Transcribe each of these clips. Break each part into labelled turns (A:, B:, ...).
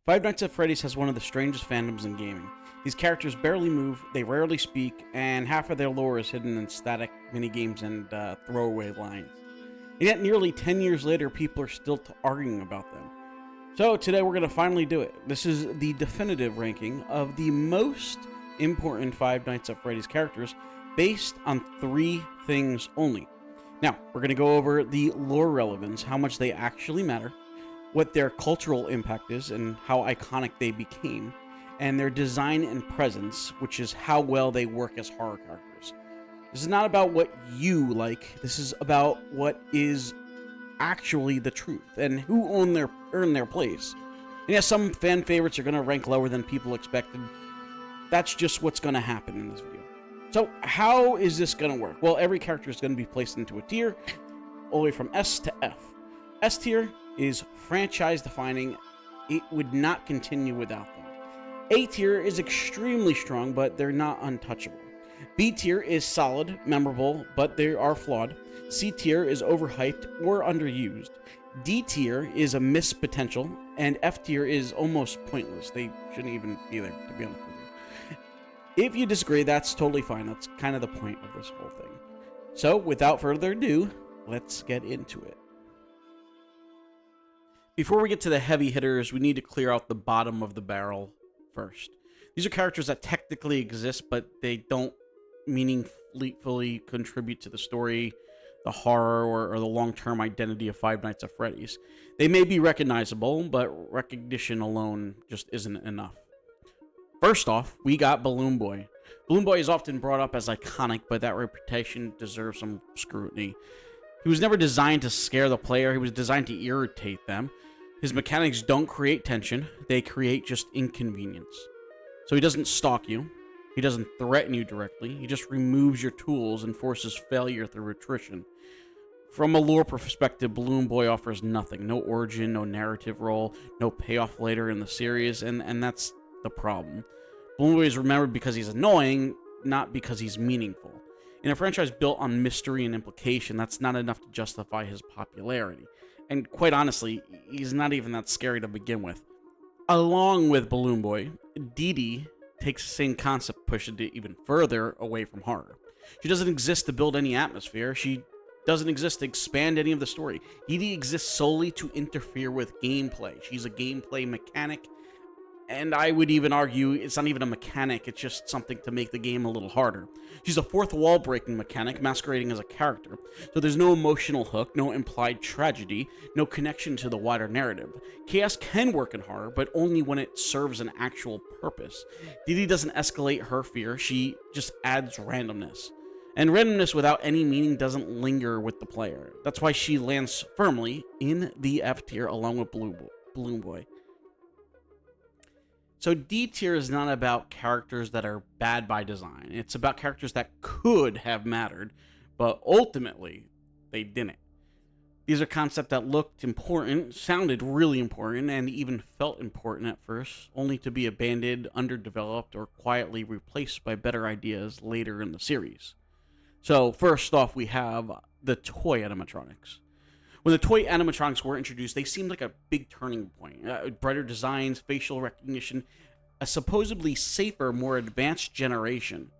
A: Five Nights at Freddy's has one of the strangest fandoms in gaming. These characters barely move, they rarely speak, and half of their lore is hidden in static minigames and throwaway lines. And yet nearly 10 years later, people are still arguing about them. So today we're going to finally do it. This is the definitive ranking of the most important Five Nights at Freddy's characters based on 3 things only. Now, we're going to go over the lore relevance, how much they actually matter, what their cultural impact is and how iconic they became, and their design and presence, which is how well they work as horror characters. This is not about what you like, this is about what is actually the truth and who earned their place. And yes, some fan favorites are going to rank lower than people expected. That's just what's going to happen in this video. So how is this going to work? Well, every character is going to be placed into a tier, all the way from S to F. S tier is franchise defining. It would not continue without them. A tier is extremely strong, but they're not untouchable. B tier is solid, memorable, but they are flawed. C tier is overhyped or underused. D tier is a missed potential, and F tier is almost pointless. They shouldn't even be there, to be honest with you. If you disagree, that's totally fine. That's kind of the point of this whole thing. So, without further ado, let's get into it. Before we get to the heavy hitters, we need to clear out the bottom of the barrel first. These are characters that technically exist, but they don't meaningfully contribute to the story, the horror, or the long-term identity of Five Nights at Freddy's. They may be recognizable, but recognition alone just isn't enough. First off, we got Balloon Boy. Balloon Boy is often brought up as iconic, but that reputation deserves some scrutiny. He was never designed to scare the player, he was designed to irritate them. His mechanics don't create tension, they create just inconvenience. So he doesn't stalk you, he doesn't threaten you directly, he just removes your tools and forces failure through attrition. From a lore perspective, Balloon Boy offers nothing. No origin, no narrative role, no payoff later in the series, and that's the problem. Balloon Boy is remembered because he's annoying, not because he's meaningful. In a franchise built on mystery and implication, that's not enough to justify his popularity. And quite honestly, he's not even that scary to begin with. Along with Balloon Boy, Dee Dee takes the same concept, pushes it even further away from horror. She doesn't exist to build any atmosphere. She doesn't exist to expand any of the story. Dee Dee exists solely to interfere with gameplay. She's a gameplay mechanic, and I would even argue it's not even a mechanic, it's just something to make the game a little harder. She's a fourth wall breaking mechanic masquerading as a character, so there's no emotional hook, no implied tragedy, no connection to the wider narrative. Chaos can work in horror, but only when it serves an actual purpose. Dee Dee doesn't escalate her fear, she just adds randomness. And randomness without any meaning doesn't linger with the player. That's why she lands firmly in the F tier along with Balloon Boy. So D tier is not about characters that are bad by design. It's about characters that could have mattered, but ultimately, they didn't. These are concepts that looked important, sounded really important, and even felt important at first, only to be abandoned, underdeveloped, or quietly replaced by better ideas later in the series. So first off, we have the toy animatronics. When the toy animatronics were introduced, they seemed like a big turning point. Brighter designs, facial recognition, a supposedly safer, more advanced generation.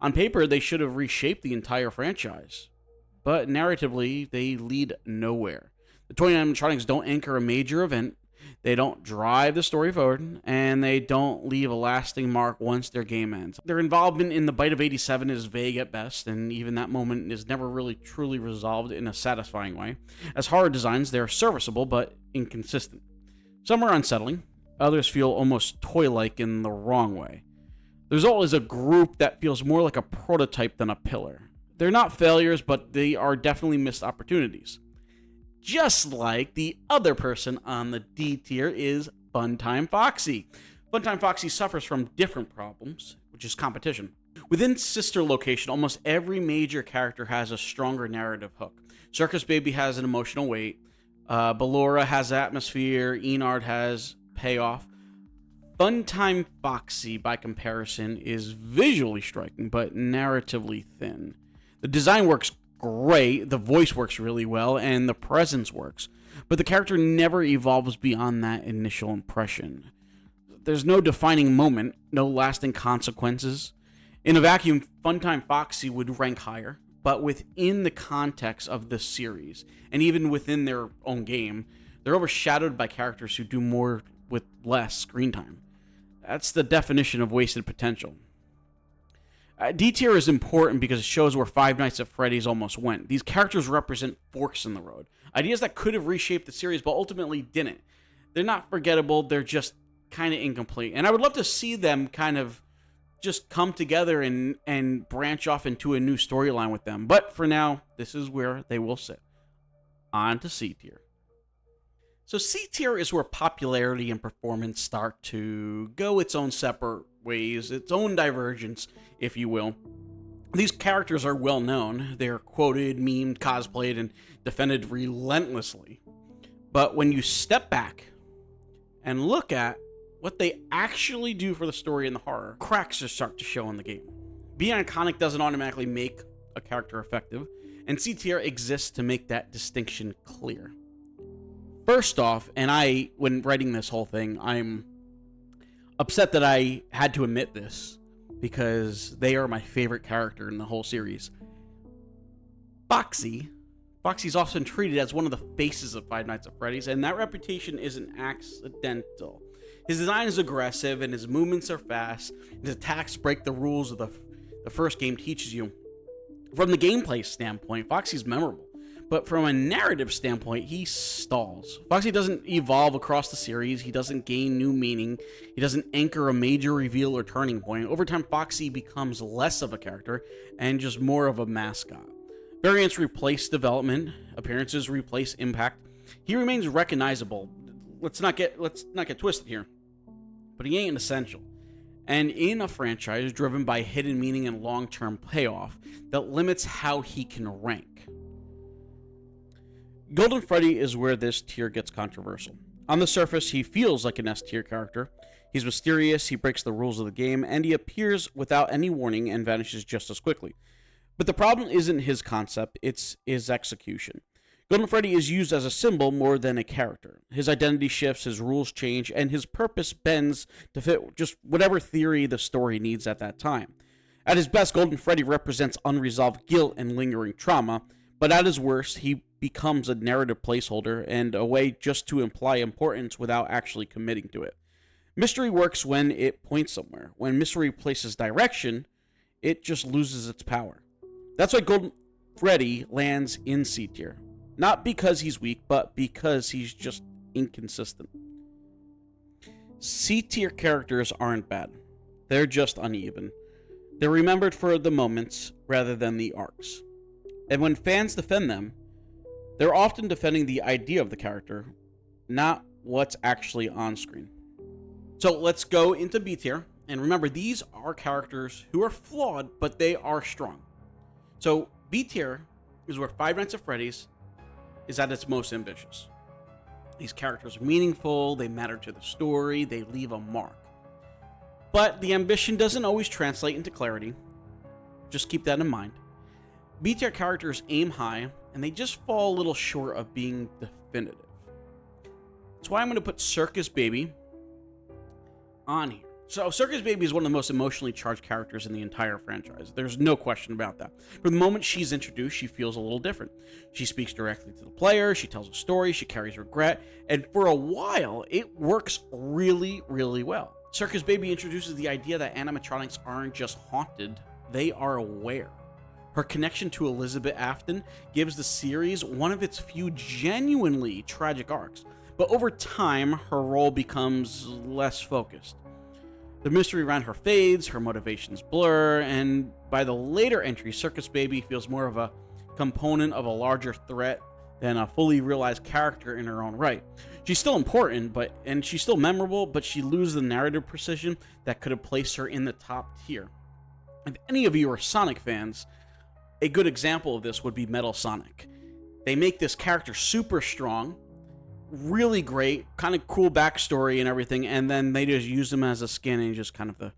A: On paper, they should have reshaped the entire franchise. But narratively, they lead nowhere. The toy animatronics don't anchor a major event, they don't drive the story forward, and they don't leave a lasting mark once their game ends. Their involvement in the Bite of 87 is vague at best, and even that moment is never really truly resolved in a satisfying way. As horror designs, they're serviceable, but inconsistent. Some are unsettling, others feel almost toy-like in the wrong way. The result is a group that feels more like a prototype than a pillar. They're not failures, but they are definitely missed opportunities. Just like the other person on the D tier is Funtime Foxy. Funtime Foxy suffers from different problems, which is competition. Within Sister Location, almost every major character has a stronger narrative hook. Circus Baby has an emotional weight, Ballora has atmosphere, Enard has payoff. Funtime Foxy, by comparison, is visually striking, but narratively thin. The design works great, the voice works really well, and the presence works, but the character never evolves beyond that initial impression. there's no defining moment, no lasting consequences. In a vacuum, Funtime Foxy would rank higher, but within the context of this series, and even within their own game, they're overshadowed by characters who do more with less screen time. That's the definition of wasted potential. D tier is important because it shows where Five Nights at Freddy's almost went. These characters represent forks in the road. Ideas that could have reshaped the series, but ultimately didn't. They're not forgettable, they're just kind of incomplete. And I would love to see them kind of just come together and branch off into a new storyline with them. But for now, this is where they will sit. On to C tier. So C tier is where popularity and performance start to go its own separate ways, its own divergence, if you will. These characters are well known. They're quoted, memed, cosplayed, and defended relentlessly. But when you step back and look at what they actually do for the story and the horror, cracks just start to show in the game. Being iconic doesn't automatically make a character effective, and C tier exists to make that distinction clear. First off, and when writing this whole thing, I'm upset that I had to admit this, because they are my favorite character in the whole series. Foxy's often treated as one of the faces of Five Nights at Freddy's, and that reputation isn't accidental. His design is aggressive, and his movements are fast. His attacks break the rules of the first game teaches you. From the gameplay standpoint, Foxy's memorable, but from a narrative standpoint, he stalls. Foxy doesn't evolve across the series, he doesn't gain new meaning, he doesn't anchor a major reveal or turning point. Over time, Foxy becomes less of a character and just more of a mascot. Variants replace development, appearances replace impact. He remains recognizable. Let's not get twisted here, but he ain't essential. And in a franchise driven by hidden meaning and long-term payoff, that limits how he can rank. Golden Freddy is where this tier gets controversial. On the surface, he feels like an S tier character. He's mysterious, he breaks the rules of the game, and he appears without any warning and vanishes just as quickly. But the problem isn't his concept, it's his execution. Golden Freddy is used as a symbol more than a character. His identity shifts, his rules change, and his purpose bends to fit just whatever theory the story needs at that time. At his best, Golden Freddy represents unresolved guilt and lingering trauma, but at his worst, he becomes a narrative placeholder and a way just to imply importance without actually committing to it. Mystery works when it points somewhere. When mystery places direction, it just loses its power. That's why Golden Freddy lands in C tier. Not because he's weak, but because he's just inconsistent. C tier characters aren't bad. They're just uneven. They're remembered for the moments rather than the arcs. And when fans defend them, they're often defending the idea of the character, not what's actually on screen. So let's go into B tier. And remember, these are characters who are flawed, but they are strong. So B tier is where Five Nights at Freddy's is at its most ambitious. These characters are meaningful, they matter to the story, they leave a mark. But the ambition doesn't always translate into clarity. Just keep that in mind. B tier characters aim high, and they just fall a little short of being definitive. That's why I'm going to put Circus Baby on here. So Circus Baby is one of the most emotionally charged characters in the entire franchise. There's no question about that. From the moment she's introduced, she feels a little different. She speaks directly to the player, she tells a story, she carries regret, and for a while, it works really, really well. Circus Baby introduces the idea that animatronics aren't just haunted, they are aware. Her connection to Elizabeth Afton gives the series one of its few genuinely tragic arcs, but over time, her role becomes less focused. The mystery around her fades, her motivations blur, and by the later entry, Circus Baby feels more of a component of a larger threat than a fully realized character in her own right. She's still important, and she's still memorable, but she loses the narrative precision that could have placed her in the top tier. If any of you are Sonic fans, a good example of this would be Metal Sonic. They make this character super strong, really great, kind of cool backstory and everything, and then they just use him as a skin and just kind of the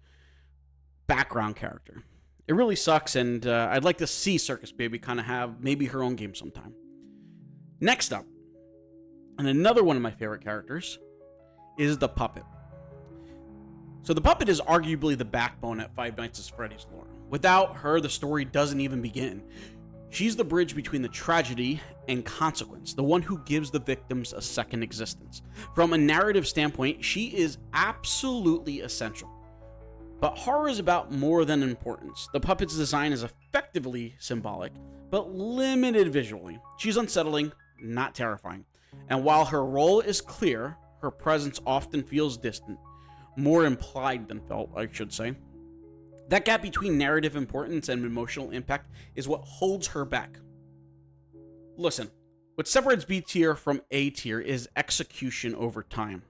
A: background character. It really sucks, and I'd like to see Circus Baby kind of have maybe her own game sometime. Next up, and another one of my favorite characters, is the Puppet. So the puppet is arguably the backbone at Five Nights at Freddy's lore. Without her, the story doesn't even begin. She's the bridge between the tragedy and consequence, the one who gives the victims a second existence. From a narrative standpoint, she is absolutely essential. But horror is about more than importance. The puppet's design is effectively symbolic, but limited visually. She's unsettling, not terrifying. And while her role is clear, her presence often feels distant. More implied than felt, I should say. That gap between narrative importance and emotional impact is what holds her back. Listen, what separates B tier from A tier is execution over time.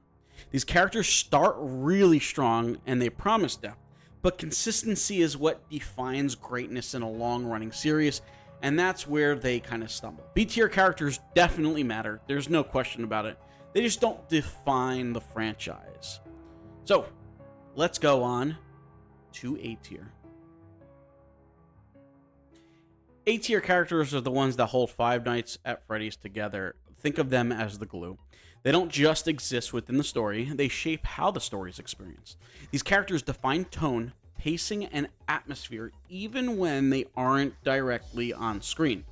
A: These characters start really strong and they promise depth, but consistency is what defines greatness in a long-running series, and that's where they kind of stumble. B tier characters definitely matter, there's no question about it. They just don't define the franchise. So, let's go on to A tier. A tier characters are the ones that hold Five Nights at Freddy's together. Think of them as the glue. They don't just exist within the story, they shape how the story is experienced. These characters define tone, pacing, and atmosphere even when they aren't directly on screen.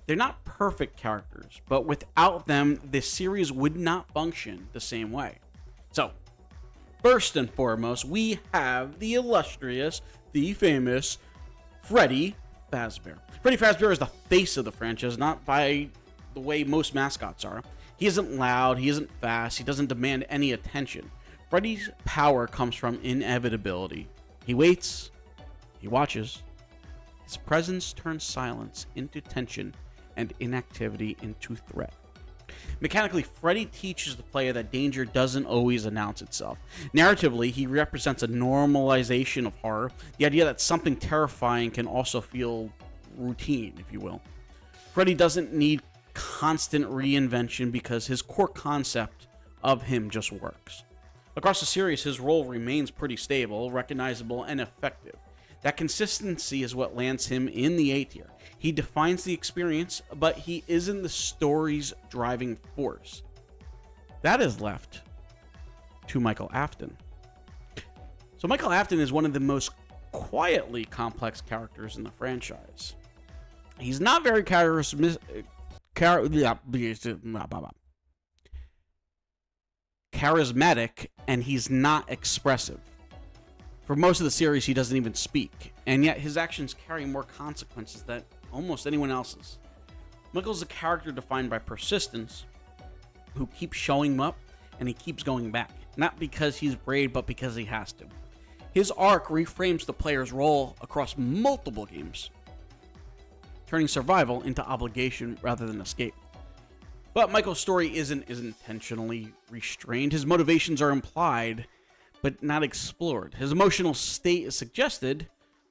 A: They're not perfect characters, but without them, this series would not function the same way. So, first and foremost, we have the illustrious, the famous Freddy Fazbear. Freddy Fazbear is the face of the franchise, not by the way most mascots are. He isn't loud, he isn't fast, he doesn't demand any attention. Freddy's power comes from inevitability. He waits, he watches. His presence turns silence into tension and inactivity into threat. Mechanically, Freddy teaches the player that danger doesn't always announce itself. Narratively, he represents a normalization of horror, the idea that something terrifying can also feel routine, if you will. Freddy doesn't need constant reinvention because his core concept of him just works. Across the series, his role remains pretty stable, recognizable, and effective. That consistency is what lands him in the A tier. He defines the experience, but he isn't the story's driving force. That is left to Michael Afton. So Michael Afton is one of the most quietly complex characters in the franchise. He's not very charismatic, and he's not expressive. For most of the series, he doesn't even speak, and yet his actions carry more consequences than almost anyone else's. Michael's a character defined by persistence, who keeps showing up, and he keeps going back. Not because he's brave, but because he has to. His arc reframes the player's role across multiple games, turning survival into obligation rather than escape. But Michael's story isn't intentionally restrained. His motivations are implied, but not explored. His emotional state is suggested,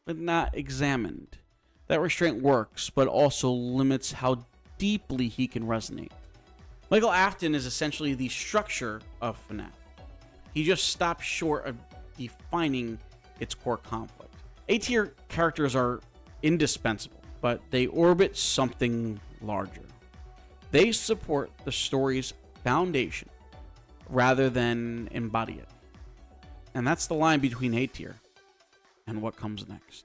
A: but not examined. That restraint works, but also limits how deeply he can resonate. Michael Afton is essentially the structure of FNAF. He just stops short of defining its core conflict. A-tier characters are indispensable, but they orbit something larger. They support the story's foundation rather than embody it. And that's the line between A tier and what comes next.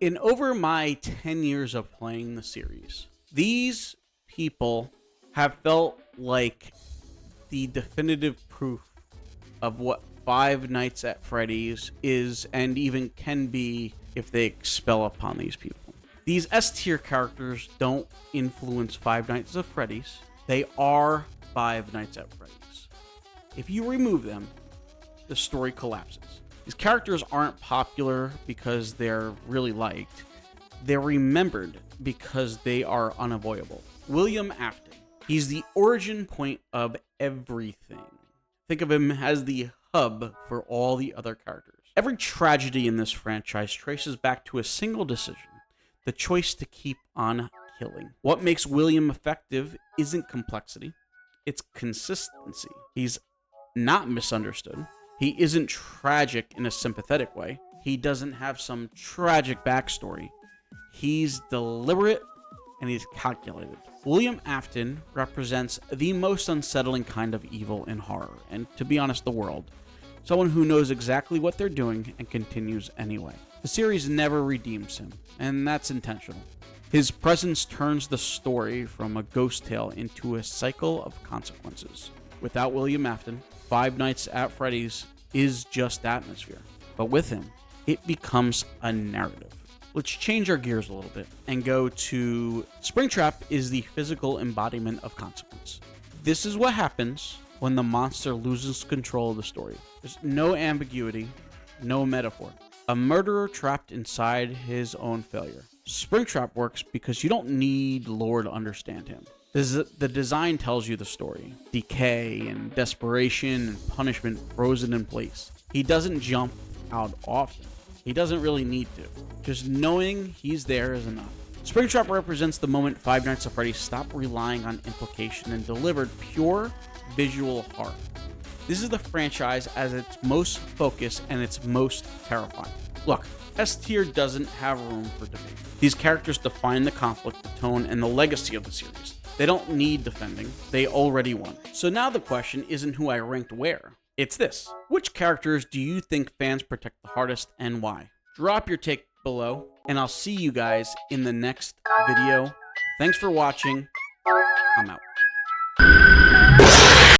A: In over my 10 years of playing the series, these people have felt like the definitive proof of what Five Nights at Freddy's is and even can be if they expel upon these people. These S tier characters don't influence Five Nights at Freddy's. They are Five Nights at Freddy's. If you remove them, the story collapses. These characters aren't popular because they're really liked. They're remembered because they are unavoidable. William Afton. He's the origin point of everything. Think of him as the hub for all the other characters. Every tragedy in this franchise traces back to a single decision, the choice to keep on killing. What makes William effective isn't complexity, it's consistency. He's not misunderstood. He isn't tragic in a sympathetic way. He doesn't have some tragic backstory. He's deliberate and he's calculated. William Afton represents the most unsettling kind of evil in horror, and to be honest, the world. someone who knows exactly what they're doing and continues anyway. The series never redeems him, and that's intentional. His presence turns the story from a ghost tale into a cycle of consequences. Without William Afton, Five Nights at Freddy's is just atmosphere, but with him, it becomes a narrative. Let's change our gears a little bit and go to Springtrap is the physical embodiment of consequence. This is what happens when the monster loses control of the story. There's no ambiguity, no metaphor. A murderer trapped inside his own failure. Springtrap works because you don't need lore to understand him. The design tells you the story. Decay and desperation and punishment frozen in place. He doesn't jump out often. He doesn't really need to. Just knowing he's there is enough. Springtrap represents the moment Five Nights at Freddy's stopped relying on implication and delivered pure visual horror. This is the franchise at its most focused and its most terrifying. Look, S tier doesn't have room for debate. These characters define the conflict, the tone, and the legacy of the series. They don't need defending, they already won. So now the question isn't who I ranked where. It's this. Which characters do you think fans protect the hardest and why? Drop your take below, and I'll see you guys in the next video. Thanks for watching. I'm out.